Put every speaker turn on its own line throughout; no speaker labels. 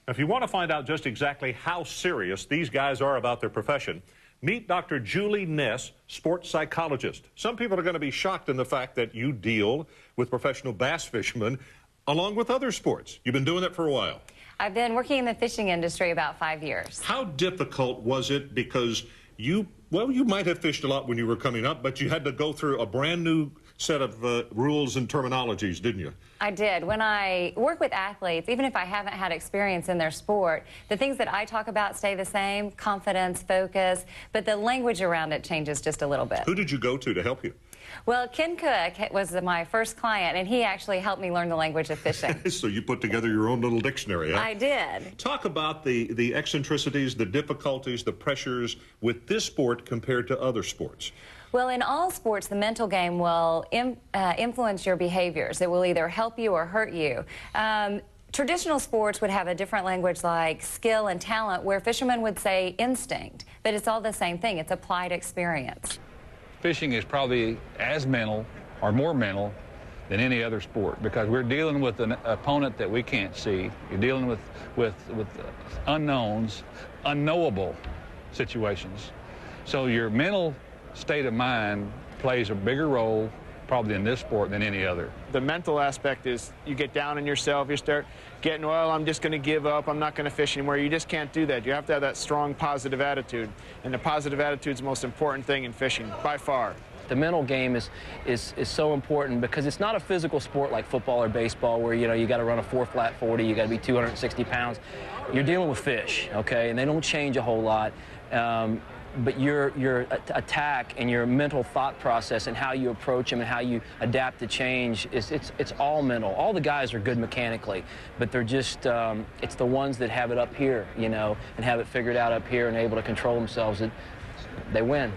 If you want to find out just exactly how serious these guys are about their profession, meet Dr. Julie Ness, sports psychologist. Some people are going to be shocked in the fact that you deal with professional bass fishermen along with other sports. You've been doing that for a while.
I've been working in the fishing industry about 5 years.
How difficult was it? Because you might have fished a lot when you were coming up, but you had to go through a brand new set of rules and terminologies, didn't you?
I did. When I work with athletes, even if I haven't had experience in their sport, the things that I talk about stay the same: confidence, focus, but the language around it changes just a little bit.
Who did you go to help you?
Well, Ken Cook was my first client, and he actually helped me learn the language of fishing.
So you put together your own little dictionary, huh?
I did.
Talk about the eccentricities, the difficulties, the pressures with this sport compared to other sports.
Well, in all sports, the mental game will influence your behaviors. It will either help you or hurt you. Traditional sports would have a different language like skill and talent, where fishermen would say instinct, but it's all the same thing. It's applied experience.
Fishing is probably as mental or more mental than any other sport, because we're dealing with an opponent that we can't see. You're dealing with unknowns, unknowable situations. So your mental state of mind plays a bigger role probably in this sport than any other.
The mental aspect is you get down on yourself, you start getting, well, I'm just going to give up, I'm not going to fish anymore. You just can't do that. You have to have that strong positive attitude, and the positive attitude is the most important thing in fishing, by far.
The mental game is so important, because it's not a physical sport like football or baseball where, you got to run a 4-flat 40, you got to be 260 pounds. You're dealing with fish, okay, and they don't change a whole lot. But your attack and your mental thought process and how you approach them and how you adapt to change, it's all mental. All the guys are good mechanically, but they're just, it's the ones that have it up here, and have it figured out up here and able to control themselves, that they win.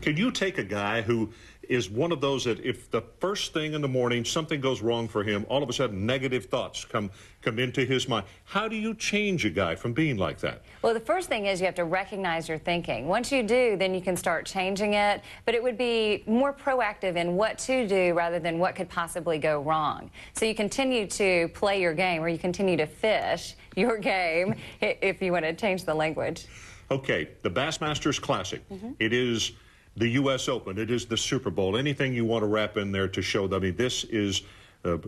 Can you take a guy who is one of those that if the first thing in the morning something goes wrong for him, all of a sudden negative thoughts come into his mind? How do you change a guy from being like that?
Well, the first thing is you have to recognize your thinking. Once you do, then you can start changing it, but it would be more proactive in what to do rather than what could possibly go wrong. So you continue to play your game, or you continue to fish your game, if you want to change the language.
Okay, the Bassmasters Classic. It is the U.S. Open. It is the Super Bowl. Anything you want to wrap in there to show them, this is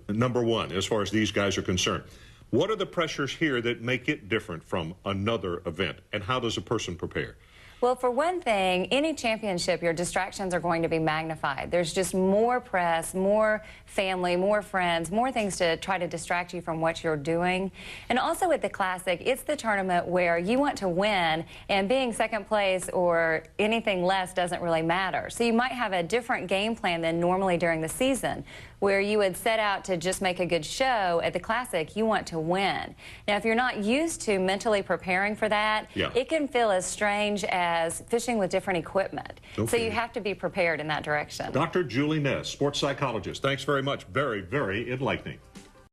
number one as far as these guys are concerned. What are the pressures here that make it different from another event, and how does a person prepare?
Well, for one thing, any championship, your distractions are going to be magnified. There's just more press, more family, more friends, more things to try to distract you from what you're doing. And also at the Classic, it's the tournament where you want to win, and being second place or anything less doesn't really matter. So you might have a different game plan than normally during the season, where you would set out to just make a good show. At the Classic, you want to win. Now, if you're not used to mentally preparing for that, it can feel as strange as fishing with different equipment. So you have to be prepared in that direction.
Dr. Julie Ness, sports psychologist, thanks very much. Very, very enlightening.